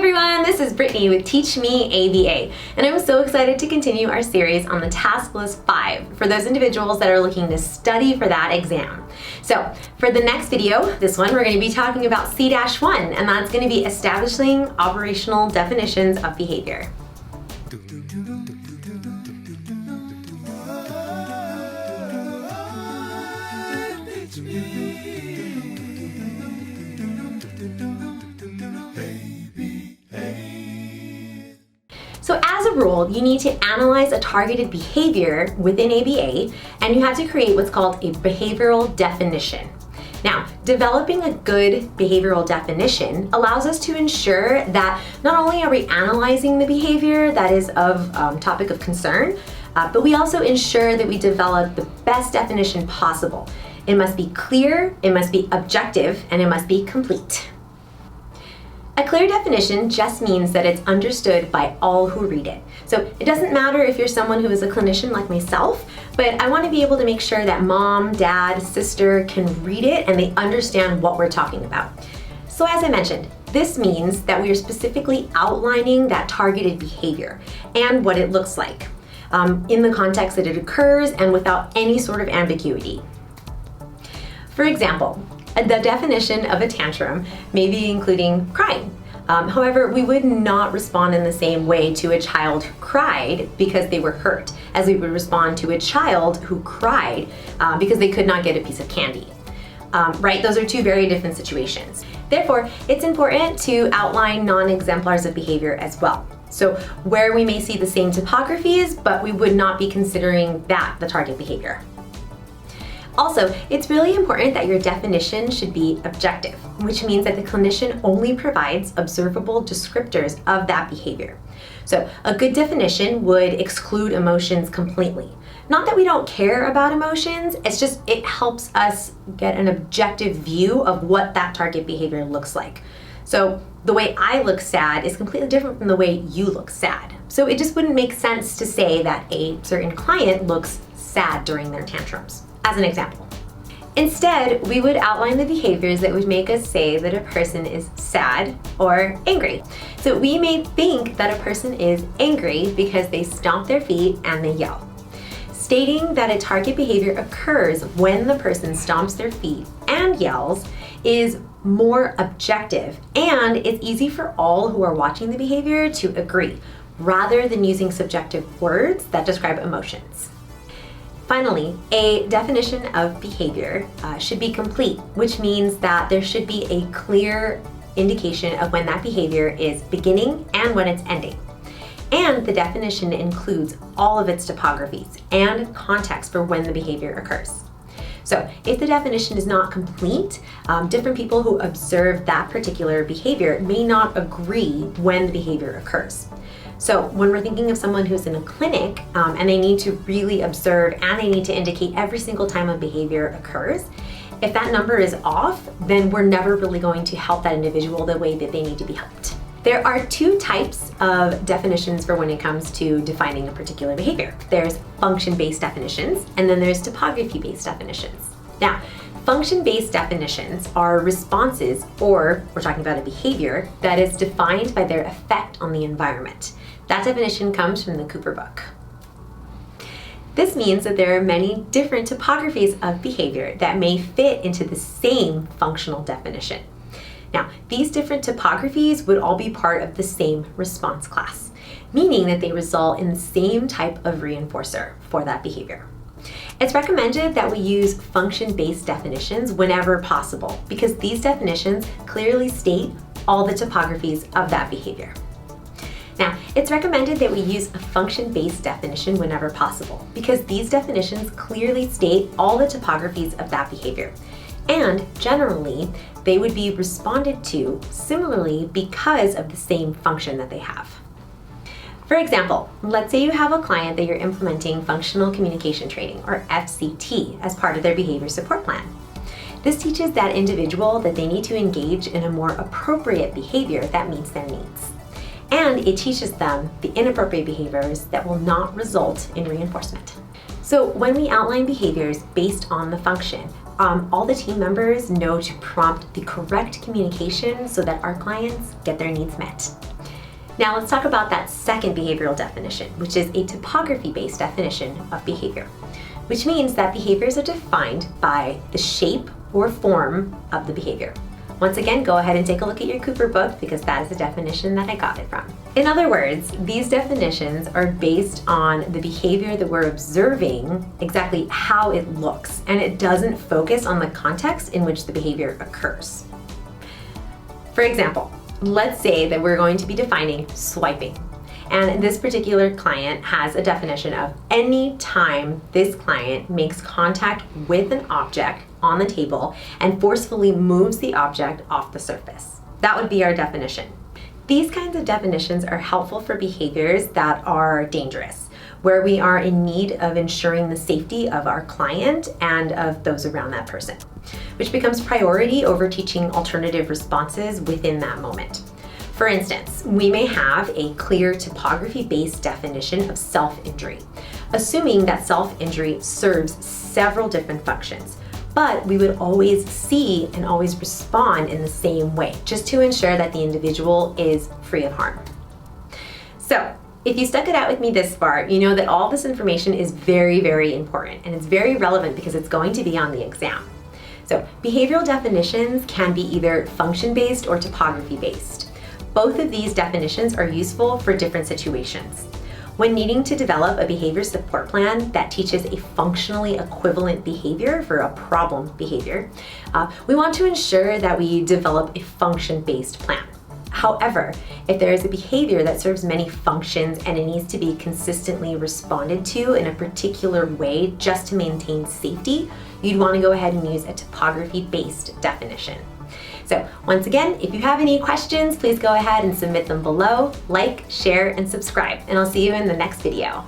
everyone, this is Brittany with Teach Me ABA, and I'm so excited to continue our series on the Task List 5 for those individuals that are looking to study for that exam. So for the next video, this one, we're going to be talking about C-1, and that's going to be establishing operational definitions of behavior. So as a rule, you need to analyze a targeted behavior within ABA, and you have to create what's called a behavioral definition. Now, developing a good behavioral definition allows us to ensure that not only are we analyzing the behavior that is of topic of concern, but we also ensure that we develop the best definition possible. It must be clear, it must be objective, and it must be complete. A clear definition just means that it's understood by all who read it. So it doesn't matter if you're someone who is a clinician like myself, but I want to be able to make sure that mom, dad, sister can read it and they understand what we're talking about. So as I mentioned, this means that we are specifically outlining that targeted behavior and what it looks like in the context that it occurs and without any sort of ambiguity. For example, the definition of a tantrum may be including crying. However, we would not respond in the same way to a child who cried because they were hurt as we would respond to a child who cried because they could not get a piece of candy. Right? Those are two very different situations. Therefore, it's important to outline non-exemplars of behavior as well. So where we may see the same topographies, but we would not be considering that the target behavior. Also, it's really important that your definition should be objective, which means that the clinician only provides observable descriptors of that behavior. So a good definition would exclude emotions completely. Not that we don't care about emotions, it's just it helps us get an objective view of what that target behavior looks like. So the way I look sad is completely different from the way you look sad. So it just wouldn't make sense to say that a certain client looks sad during their tantrums, as an example. Instead, we would outline the behaviors that would make us say that a person is sad or angry. So we may think that a person is angry because they stomp their feet and they yell. Stating that a target behavior occurs when the person stomps their feet and yells is more objective, and it's easy for all who are watching the behavior to agree, rather than using subjective words that describe emotions. Finally, a definition of behavior should be complete, which means that there should be a clear indication of when that behavior is beginning and when it's ending. And the definition includes all of its topographies and context for when the behavior occurs. So if the definition is not complete, different people who observe that particular behavior may not agree when the behavior occurs. So when we're thinking of someone who's in a clinic and they need to really observe and they need to indicate every single time a behavior occurs, if that number is off, then we're never really going to help that individual the way that they need to be helped. There are two types of definitions for when it comes to defining a particular behavior. There's function-based definitions, and then there's topography-based definitions. Now, function-based definitions are responses, or we're talking about a behavior, that is defined by their effect on the environment. That definition comes from the Cooper book. This means that there are many different topographies of behavior that may fit into the same functional definition. Now, these different topographies would all be part of the same response class, meaning that they result in the same type of reinforcer for that behavior. It's recommended that we use function-based definitions whenever possible because these definitions clearly state all the topographies of that behavior. Now, it's recommended that we use a function-based definition whenever possible because these definitions clearly state all the topographies of that behavior. And generally, they would be responded to similarly because of the same function that they have. For example, let's say you have a client that you're implementing functional communication training, or FCT, as part of their behavior support plan. This teaches that individual that they need to engage in a more appropriate behavior that meets their needs. And it teaches them the inappropriate behaviors that will not result in reinforcement. So when we outline behaviors based on the function, all the team members know to prompt the correct communication so that our clients get their needs met. Now let's talk about that second behavioral definition, which is a topography-based definition of behavior, which means that behaviors are defined by the shape or form of the behavior. Once again, go ahead and take a look at your Cooper book because that is the definition that I got it from. In other words, these definitions are based on the behavior that we're observing, exactly how it looks, and it doesn't focus on the context in which the behavior occurs. For example, let's say that we're going to be defining swiping. And this particular client has a definition of any time this client makes contact with an object on the table and forcefully moves the object off the surface. That would be our definition. These kinds of definitions are helpful for behaviors that are dangerous, where we are in need of ensuring the safety of our client and of those around that person, which becomes priority over teaching alternative responses within that moment. For instance, we may have a clear topography-based definition of self-injury, assuming that self-injury serves several different functions, but we would always see and always respond in the same way, just to ensure that the individual is free of harm. So, if you stuck it out with me this far, you know that all this information is very, very important, and it's very relevant because it's going to be on the exam. So, behavioral definitions can be either function-based or topography-based. Both of these definitions are useful for different situations. When needing to develop a behavior support plan that teaches a functionally equivalent behavior for a problem behavior, we want to ensure that we develop a function-based plan. However, if there is a behavior that serves many functions and it needs to be consistently responded to in a particular way just to maintain safety, you'd want to go ahead and use a topography-based definition. So once again, if you have any questions, please go ahead and submit them below, like, share, and subscribe, and I'll see you in the next video.